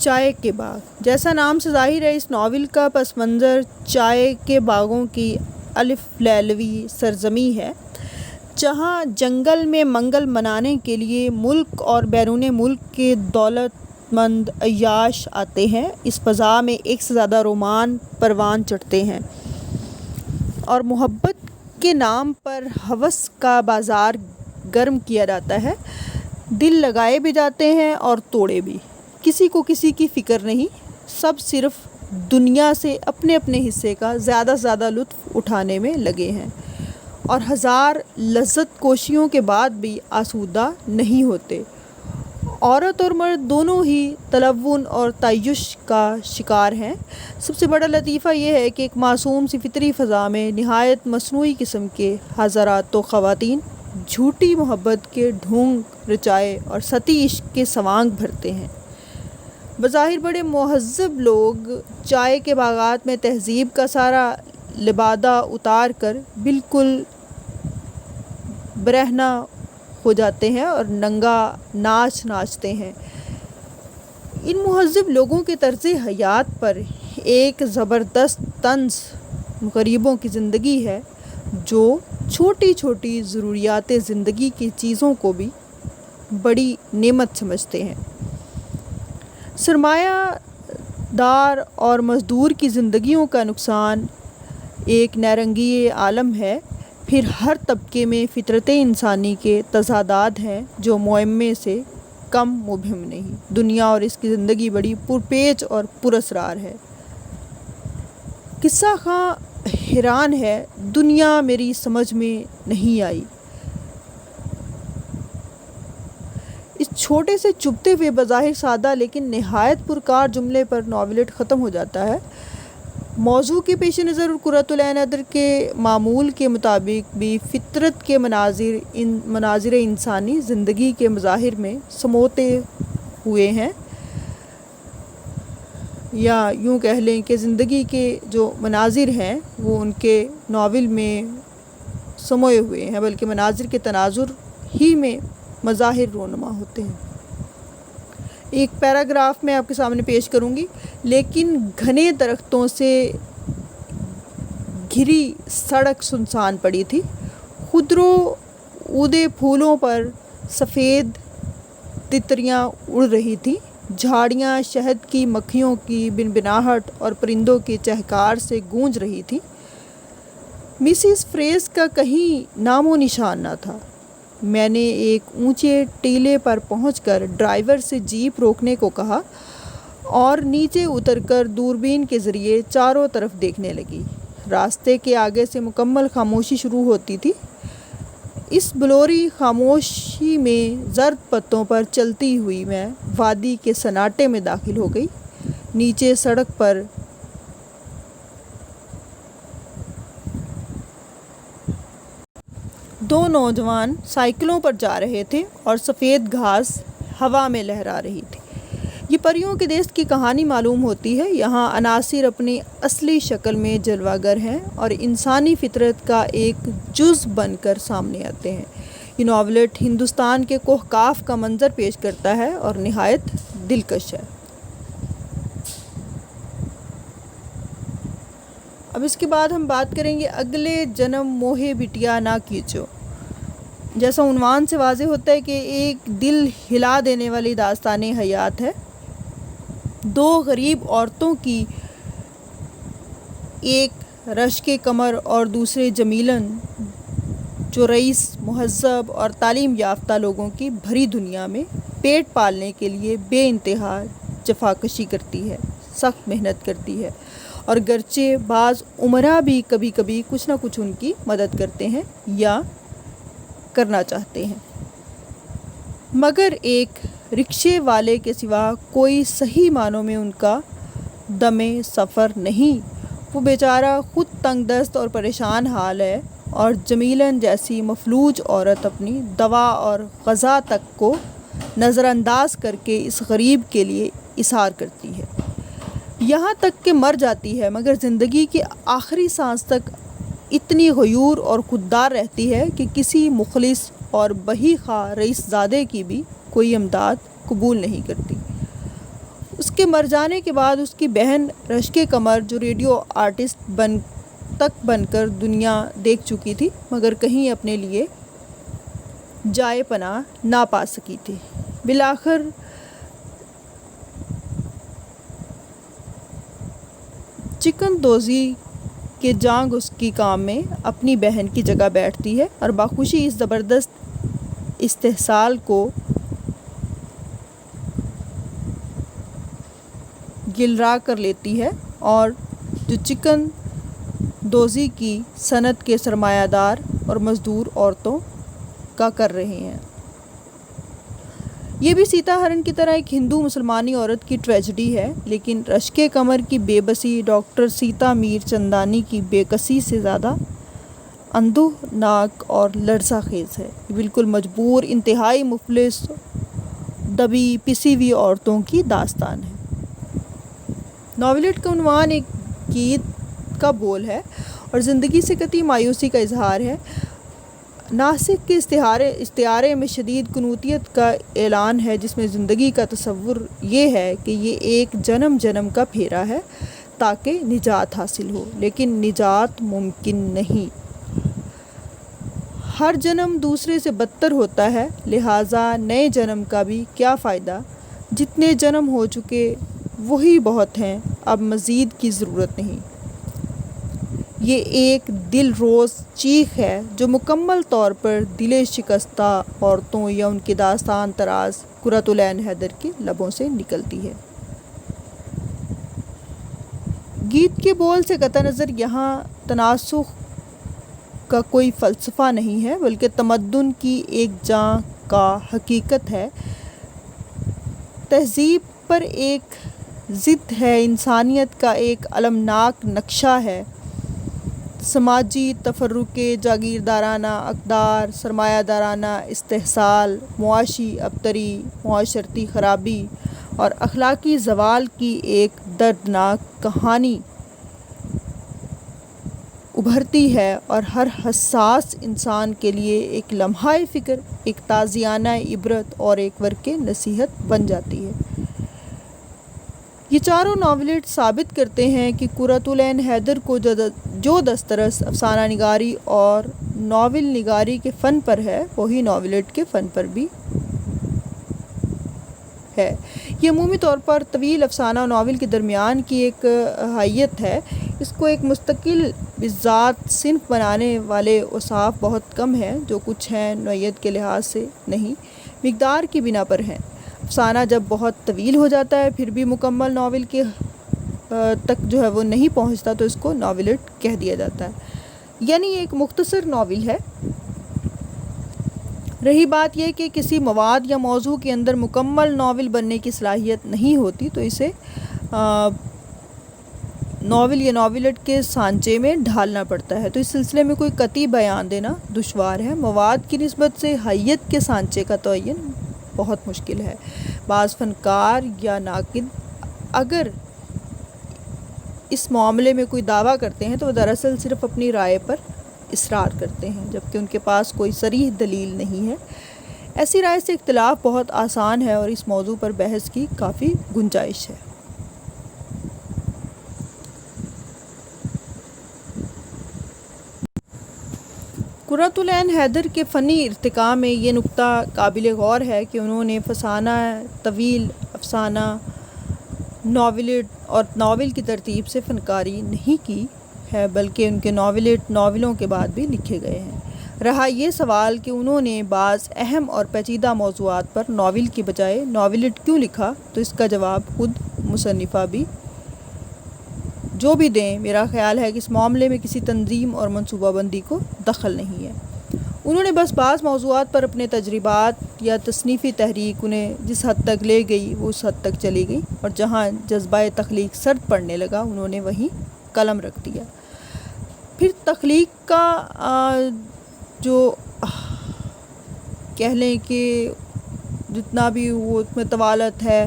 چائے کے باغ۔ جیسا نام سے ظاہر ہے، اس ناول کا پس منظر چائے کے باغوں کی الف لیلوی سرزمین ہے، جہاں جنگل میں منگل منانے کے لیے ملک اور بیرون ملک کے دولت مند عیاش آتے ہیں۔ اس فضا میں ایک سے زیادہ رومان پروان چڑھتے ہیں اور محبت کے نام پر ہوس کا بازار گرم کیا جاتا ہے۔ دل لگائے بھی جاتے ہیں اور توڑے بھی۔ کسی کو کسی کی فکر نہیں، سب صرف دنیا سے اپنے اپنے حصے کا زیادہ سے زیادہ لطف اٹھانے میں لگے ہیں اور ہزار لذت کوشیوں کے بعد بھی آسودہ نہیں ہوتے۔ عورت اور مرد دونوں ہی تلون اور تعیش کا شکار ہیں۔ سب سے بڑا لطیفہ یہ ہے کہ ایک معصوم سی فطری فضا میں نہایت مصنوعی قسم کے حضرات و خواتین جھوٹی محبت کے ڈھونگ رچائے اور سطحی عشق کے سوانگ بھرتے ہیں۔ بظاہر بڑے مہذب لوگ چائے کے باغات میں تہذیب کا سارا لبادہ اتار کر بالکل برہنہ ہو جاتے ہیں اور ننگا ناچ ناچتے ہیں۔ ان مہذب لوگوں کے طرز حیات پر ایک زبردست طنز غریبوں کی زندگی ہے، جو چھوٹی چھوٹی ضروریات زندگی کی چیزوں کو بھی بڑی نعمت سمجھتے ہیں۔ سرمایہ دار اور مزدور کی زندگیوں کا نقصان ایک نیرنگی عالم ہے، پھر ہر طبقے میں فطرت انسانی کے تضادات ہیں جو معمے سے کم مبہم نہیں۔ دنیا اور اس کی زندگی بڑی پرپیچ اور پراسرار ہے۔ قصہ خواں حیران ہے، دنیا میری سمجھ میں نہیں آئی۔ اس چھوٹے سے چبھتے ہوئے بظاہر سادہ لیکن نہایت پرکار جملے پر ناولٹ ختم ہو جاتا ہے۔ موضوع کے پیش نظر اور قرۃ العین ادر کے معمول کے مطابق بھی فطرت کے مناظر انسانی زندگی کے مظاہر میں سموتے ہوئے ہیں، یا یوں کہہ لیں کہ زندگی کے جو مناظر ہیں وہ ان کے ناول میں سموئے ہوئے ہیں، بلکہ مناظر کے تناظر ہی میں مظاہر رونما ہوتے ہیں۔ ایک پیراگراف میں آپ کے سامنے پیش کروں گی۔ لیکن گھنے درختوں سے گھری سڑک سنسان پڑی تھی۔ خضرو اودے پھولوں پر سفید تتریاں اڑ رہی تھیں۔ جھاڑیاں شہد کی مکھیوں کی بنبناہٹ اور پرندوں کے چہکار سے گونج رہی تھیں۔ مسز فریز کا کہیں نام و نشان نہ تھا۔ میں نے ایک اونچے ٹیلے پر پہنچ کر ڈرائیور سے جیپ روکنے کو کہا اور نیچے اتر کر دوربین کے ذریعے چاروں طرف دیکھنے لگی۔ راستے کے آگے سے مکمل خاموشی شروع ہوتی تھی۔ اس بلوری خاموشی میں زرد پتوں پر چلتی ہوئی میں وادی کے سناٹے میں داخل ہو گئی۔ نیچے سڑک پر دو نوجوان سائیکلوں پر جا رہے تھے اور سفید گھاس ہوا میں لہرا رہی تھی۔ یہ پریوں کے دیس کی کہانی معلوم ہوتی ہے۔ یہاں عناصر اپنی اصلی شکل میں جلوہ گر ہیں اور انسانی فطرت کا ایک جز بن کر سامنے آتے ہیں۔ یہ ناولٹ ہندوستان کے کوہ کاف کا منظر پیش کرتا ہے اور نہایت دلکش ہے۔ اب اس کے بعد ہم بات کریں گے اگلے جنم موہے بٹیا نہ کیچو۔ جیسا عنوان سے واضح ہوتا ہے کہ ایک دل ہلا دینے والی داستان حیات ہے۔ دو غریب عورتوں کی، ایک رشک کمر اور دوسرے جمیلن، جو رئیس مہذب اور تعلیم یافتہ لوگوں کی بھری دنیا میں پیٹ پالنے کے لیے بے انتہا جفاکشی کرتی ہے، سخت محنت کرتی ہے، اور گرچہ بعض امراء بھی کبھی کبھی کچھ نہ کچھ ان کی مدد کرتے ہیں یا کرنا چاہتے ہیں، مگر ایک رکشے والے کے سوا کوئی صحیح معنوں میں ان کا دم سفر نہیں۔ وہ بیچارہ خود تنگ دست اور پریشان حال ہے اور جمیلن جیسی مفلوج عورت اپنی دوا اور غذا تک کو نظر انداز کر کے اس غریب کے لیے ایثار کرتی ہے، یہاں تک کہ مر جاتی ہے، مگر زندگی کی آخری سانس تک اتنی غیور اور خوددار رہتی ہے کہ کسی مخلص اور بہی خواہ رئیس زادے کی بھی کوئی امداد قبول نہیں کرتی۔ اس کے مر جانے کے بعد اس کی بہن رشک قمر جو ریڈیو آرٹسٹ بن کر دنیا دیکھ چکی تھی مگر کہیں اپنے لیے جائے پناہ نہ پا سکی تھی، بالآخر چکن دوزی کے جانگ اس کی کام میں اپنی بہن کی جگہ بیٹھتی ہے اور بخوشی اس زبردست استحصال کو گلرا کر لیتی ہے اور جو چکن دوزی کی صنعت کے سرمایہ دار اور مزدور عورتوں کا کر رہے ہیں۔ یہ بھی سیتا ہرن کی طرح ایک ہندو مسلمانی عورت کی ٹریجڈی ہے، لیکن رشک قمر کی بے بسی ڈاکٹر سیتا میر چندانی کی بے کسی سے زیادہ اندوہناک اور لرزہ خیز ہے۔ یہ بالکل مجبور، انتہائی مفلس، دبی پسی ہوئی عورتوں کی داستان ہے۔ ناولٹ کا عنوان ایک گیت کا بول ہے اور زندگی سے قطعی مایوسی کا اظہار ہے۔ ناسک کے استعارے میں شدید قنوطیت کا اعلان ہے، جس میں زندگی کا تصور یہ ہے کہ یہ ایک جنم کا پھیرا ہے تاکہ نجات حاصل ہو، لیکن نجات ممکن نہیں۔ ہر جنم دوسرے سے بدتر ہوتا ہے، لہٰذا نئے جنم کا بھی کیا فائدہ، جتنے جنم ہو چکے وہی بہت ہیں، اب مزید کی ضرورت نہیں۔ یہ ایک دل روز چیخ ہے جو مکمل طور پر دل شکستہ عورتوں یا ان کی داستان طراز قرۃ العین حیدر کے لبوں سے نکلتی ہے۔ گیت کے بول سے قطع نظر یہاں تناسخ کا کوئی فلسفہ نہیں ہے، بلکہ تمدن کی ایک جاں کا حقیقت ہے، تہذیب پر ایک ضد ہے، انسانیت کا ایک المناک نقشہ ہے، سماجی تفرقے، جاگیردارانہ اقدار، سرمایہ دارانہ استحصال، معاشی ابتری، معاشرتی خرابی اور اخلاقی زوال کی ایک دردناک کہانی ابھرتی ہے اور ہر حساس انسان کے لیے ایک لمحہ فکر، ایک تازیانہ عبرت اور ایک ورقِ نصیحت بن جاتی ہے۔ یہ چاروں ناولٹ ثابت کرتے ہیں کہ قرۃ العین حیدر کو جو دسترس افسانہ نگاری اور ناول نگاری کے فن پر ہے، وہی ناولٹ کے فن پر بھی ہے۔ یہ عمومی طور پر طویل افسانہ اور ناول کے درمیان کی ایک حیت ہے۔ اس کو ایک مستقل بذات صنف بنانے والے اوصاف بہت کم ہیں، جو کچھ ہیں نوعیت کے لحاظ سے نہیں، مقدار کی بنا پر ہیں۔ افسانہ جب بہت طویل ہو جاتا ہے پھر بھی مکمل ناول کے تک جو ہے وہ نہیں پہنچتا تو اس کو ناولٹ کہہ دیا جاتا ہے، یعنی ایک مختصر ناول ہے۔ رہی بات یہ کہ کسی مواد یا موضوع کے اندر مکمل ناول بننے کی صلاحیت نہیں ہوتی تو اسے ناول یا ناولٹ کے سانچے میں ڈھالنا پڑتا ہے، تو اس سلسلے میں کوئی قطعی بیان دینا دشوار ہے۔ مواد کی نسبت سے حیت کے سانچے کا تعین بہت مشکل ہے۔ بعض فنکار یا ناقد اگر اس معاملے میں کوئی دعویٰ کرتے ہیں تو وہ دراصل صرف اپنی رائے پر اصرار کرتے ہیں، جبکہ ان کے پاس کوئی صریح دلیل نہیں ہے۔ ایسی رائے سے اختلاف بہت آسان ہے اور اس موضوع پر بحث کی کافی گنجائش ہے۔ قرۃ العین حیدر کے فنی ارتقاء میں یہ نکتہ قابل غور ہے کہ انہوں نے فسانہ طویل، افسانہ، ناولٹ اور ناول کی ترتیب سے فنکاری نہیں کی ہے، بلکہ ان کے ناولٹ ناولوں کے بعد بھی لکھے گئے ہیں۔ رہا یہ سوال کہ انہوں نے بعض اہم اور پیچیدہ موضوعات پر ناول کی بجائے ناولٹ کیوں لکھا، تو اس کا جواب خود مصنفہ بھی جو بھی دیں، میرا خیال ہے کہ اس معاملے میں کسی تنظیم اور منصوبہ بندی کو دخل نہیں ہے۔ انہوں نے بس بعض موضوعات پر اپنے تجربات یا تصنیفی تحریک انہیں جس حد تک لے گئی وہ اس حد تک چلی گئی، اور جہاں جذبہ تخلیق سرد پڑنے لگا انہوں نے وہیں قلم رکھ دیا۔ پھر تخلیق کا جو کہہ لیں کہ جتنا بھی وہ اس میں طوالت ہے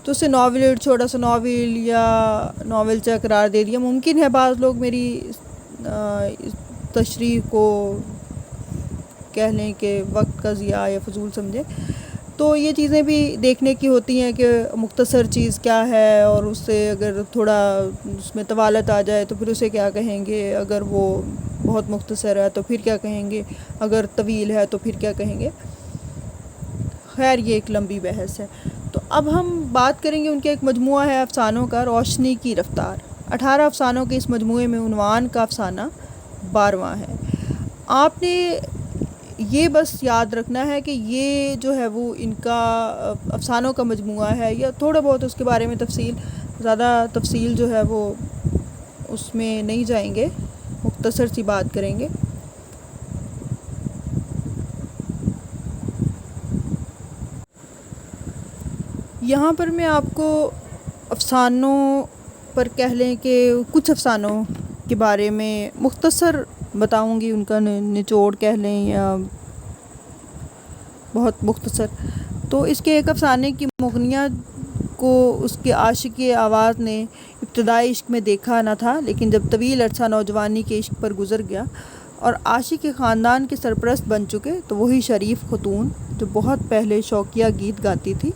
تو اسے ناولٹ، چھوٹا سا ناول یا ناول چا قرار دے دیا۔ ممکن ہے بعض لوگ میری تشریح کو کہہ لیں کہ وقت کا ضیاع یا فضول سمجھیں، تو تو یہ چیزیں بھی دیکھنے کی ہوتی ہیں کہ مختصر چیز کیا ہے، اور اس سے اگر تھوڑا اس میں طوالت آ جائے تو پھر اسے کیا کہیں گے، اگر وہ بہت مختصر ہے تو پھر کیا کہیں گے، اگر طویل ہے تو پھر کیا کہیں گے. خیر یہ ایک لمبی بحث ہے. تو اب ہم بات کریں گے ان کے ایک مجموعہ ہے افسانوں کا، روشنی کی رفتار. 18 افسانوں کے اس مجموعے میں عنوان کا افسانہ 12واں ہے. آپ نے یہ بس یاد رکھنا ہے کہ یہ جو ہے وہ ان کا افسانوں کا مجموعہ ہے، یا تھوڑا بہت اس کے بارے میں زیادہ تفصیل جو ہے وہ اس میں نہیں جائیں گے، مختصر سی بات کریں گے. یہاں پر میں آپ کو افسانوں پر کہہ لیں کہ کچھ افسانوں کے بارے میں مختصر بتاؤں گی، ان کا نچوڑ کہہ لیں یا بہت مختصر. تو اس کے ایک افسانے کی مغنیہ کو اس کے عاشق کی آواز نے ابتدائی عشق میں دیکھا نہ تھا، لیکن جب طویل عرصہ نوجوانی کے عشق پر گزر گیا اور عاشق کے خاندان کے سرپرست بن چکے، تو وہی شریف خاتون جو بہت پہلے شوقیہ گیت گاتی تھی،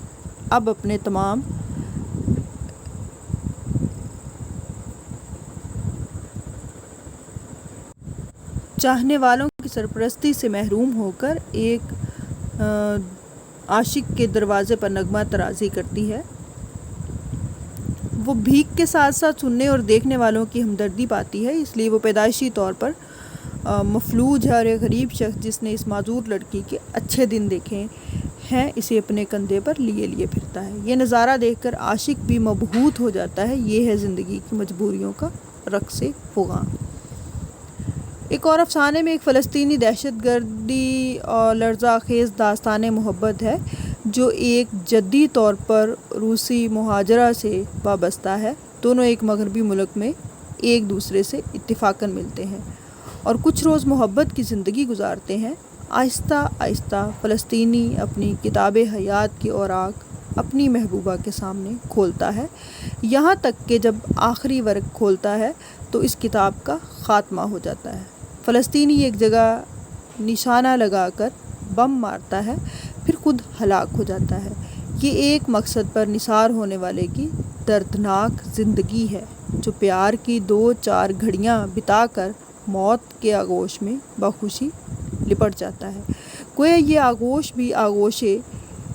اب اپنے تمام چاہنے والوں کی سرپرستی سے محروم ہو کر ایک عاشق کے دروازے پر نغمہ ترازی کرتی ہے. وہ بھیک کے ساتھ ساتھ سننے اور دیکھنے والوں کی ہمدردی پاتی ہے، اس لیے وہ پیدائشی طور پر مفلوج ہے، اور ایک غریب شخص جس نے اس معذور لڑکی کے اچھے دن دیکھے ہیں اسے اپنے کندھے پر لیے پھرتا ہے. یہ نظارہ دیکھ کر عاشق بھی مبہوت ہو جاتا ہے. یہ ہے زندگی کی مجبوریوں کا رقص فغاں. ایک اور افسانے میں ایک فلسطینی دہشت گردی اور لرزہ خیز داستان محبت ہے جو ایک جدی طور پر روسی مہاجرہ سے وابستہ ہے. دونوں ایک مغربی ملک میں ایک دوسرے سے اتفاقاً ملتے ہیں اور کچھ روز محبت کی زندگی گزارتے ہیں. آہستہ آہستہ فلسطینی اپنی کتاب حیات کے اوراق اپنی محبوبہ کے سامنے کھولتا ہے، یہاں تک کہ جب آخری ورق کھولتا ہے تو اس کتاب کا خاتمہ ہو جاتا ہے. فلسطینی ایک جگہ نشانہ لگا کر بم مارتا ہے، پھر خود ہلاک ہو جاتا ہے. یہ ایک مقصد پر نثار ہونے والے کی دردناک زندگی ہے جو پیار کی 2-4 گھڑیاں بتا کر موت کے آغوش میں بخوشی لپٹ جاتا ہے. گویا یہ آغوش بھی آغوش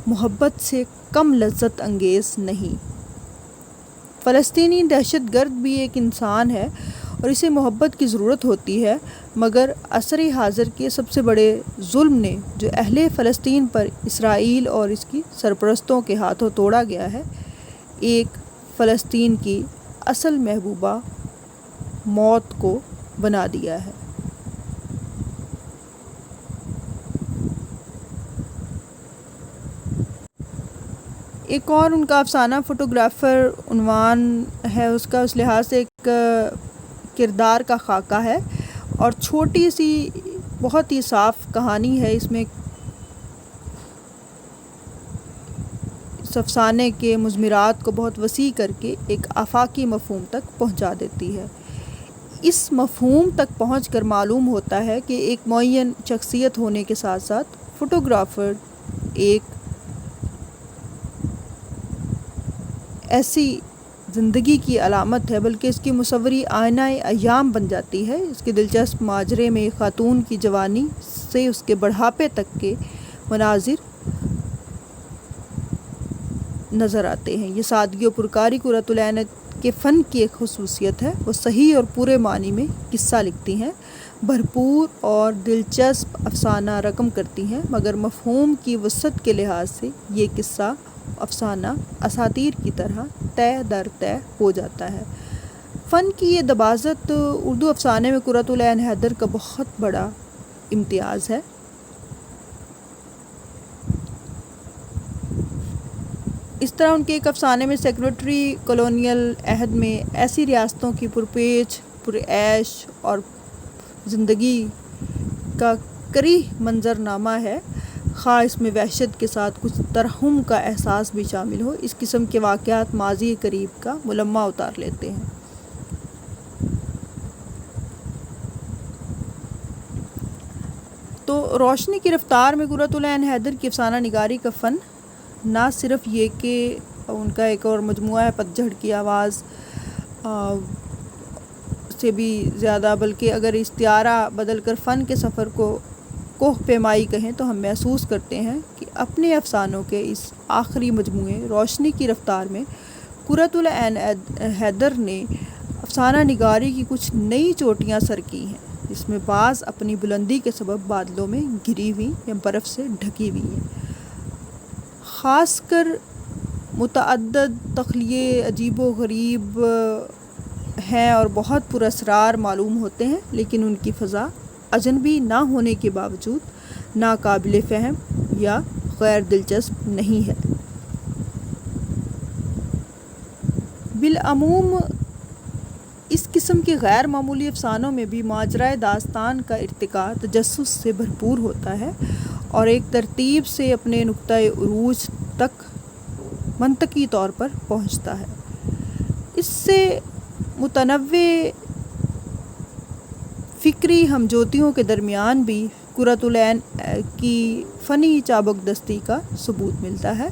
محبت سے کم لذت انگیز نہیں. فلسطینی دہشت گرد بھی ایک انسان ہے اور اسے محبت کی ضرورت ہوتی ہے، مگر عصر حاضر کے سب سے بڑے ظلم نے جو اہل فلسطین پر اسرائیل اور اس کی سرپرستوں کے ہاتھوں توڑا گیا ہے، ایک فلسطین کی اصل محبوبہ موت کو بنا دیا ہے. ایک اور ان کا افسانہ فوٹوگرافر عنوان ہے اس کا، اس لحاظ سے ایک کردار کا خاکہ ہے اور چھوٹی سی بہت ہی صاف کہانی ہے. اس میں اس افسانے کے مضمرات کو بہت وسیع کر کے ایک آفاقی مفہوم تک پہنچا دیتی ہے. اس مفہوم تک پہنچ کر معلوم ہوتا ہے کہ ایک معین شخصیت ہونے کے ساتھ ساتھ فوٹوگرافر ایک ایسی زندگی کی علامت ہے، بلکہ اس کی مصوری آئینہ ایام بن جاتی ہے. اس کے دلچسپ ماجرے میں ایک خاتون کی جوانی سے اس کے بڑھاپے تک کے مناظر نظر آتے ہیں. یہ سادگی و پرکاری قرۃ العین کے فن کی ایک خصوصیت ہے. وہ صحیح اور پورے معنی میں قصہ لکھتی ہیں، بھرپور اور دلچسپ افسانہ رقم کرتی ہیں، مگر مفہوم کی وسعت کے لحاظ سے یہ قصہ افسانہ اساطیر کی طرح تہ در تہ ہو جاتا ہے. فن کی یہ دباغت اردو افسانے میں قرۃ العین حیدر کا بہت بڑا امتیاز ہے. اس طرح ان کے ایک افسانے میں سیکولر کالونیل عہد میں ایسی ریاستوں کی پرپیچ پرعیش اور زندگی کا کریہ منظرنامہ ہے، خواہ اس میں وحشت کے ساتھ کچھ ترحم کا احساس بھی شامل ہو. اس قسم کے واقعات ماضی قریب کا ملمح اتار لیتے ہیں. تو روشنی کی رفتار میں قرۃ العین حیدر کی افسانہ نگاری کا فن نہ صرف یہ کہ ان کا ایک اور مجموعہ ہے پتجھڑ کی آواز سے بھی زیادہ، بلکہ اگر استعارہ بدل کر فن کے سفر کو کوہ پیمائی کہیں تو ہم محسوس کرتے ہیں کہ اپنے افسانوں کے اس آخری مجموعے روشنی کی رفتار میں قرۃ العین حیدر نے افسانہ نگاری کی کچھ نئی چوٹیاں سر کی ہیں، جس میں بعض اپنی بلندی کے سبب بادلوں میں گھری ہوئی یا برف سے ڈھکی ہوئی ہیں۔ خاص کر متعدد تخلیے عجیب و غریب ہیں اور بہت پراسرار معلوم ہوتے ہیں، لیکن ان کی فضا اجنبی نہ ہونے کے باوجود ناقابل فہم یا غیر دلچسپ نہیں ہے۔ بالعموم اس قسم کے غیر معمولی افسانوں میں بھی ماجرائے داستان کا ارتقاء تجسس سے بھرپور ہوتا ہے اور ایک ترتیب سے اپنے نقطۂ عروج تک منطقی طور پر پہنچتا ہے۔ اس سے متنوع فکری ہمجوتیوں کے درمیان بھی قرۃ العین کی فنی چابک دستی کا ثبوت ملتا ہے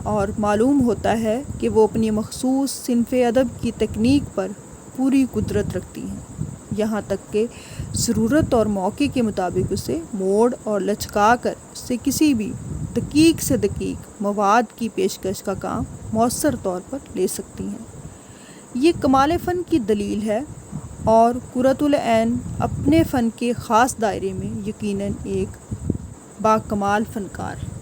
اور معلوم ہوتا ہے کہ وہ اپنی مخصوص صنف ادب کی تکنیک پر پوری قدرت رکھتی ہیں، یہاں تک کہ ضرورت اور موقع کے مطابق اسے موڑ اور لچکا کر اس سے کسی بھی دقیق سے دقیق مواد کی پیشکش کا کام مؤثر طور پر لے سکتی ہیں۔ یہ کمال فن کی دلیل ہے اور قرۃ العین اپنے فن کے خاص دائرے میں یقیناً ایک باکمال فنکار ہے۔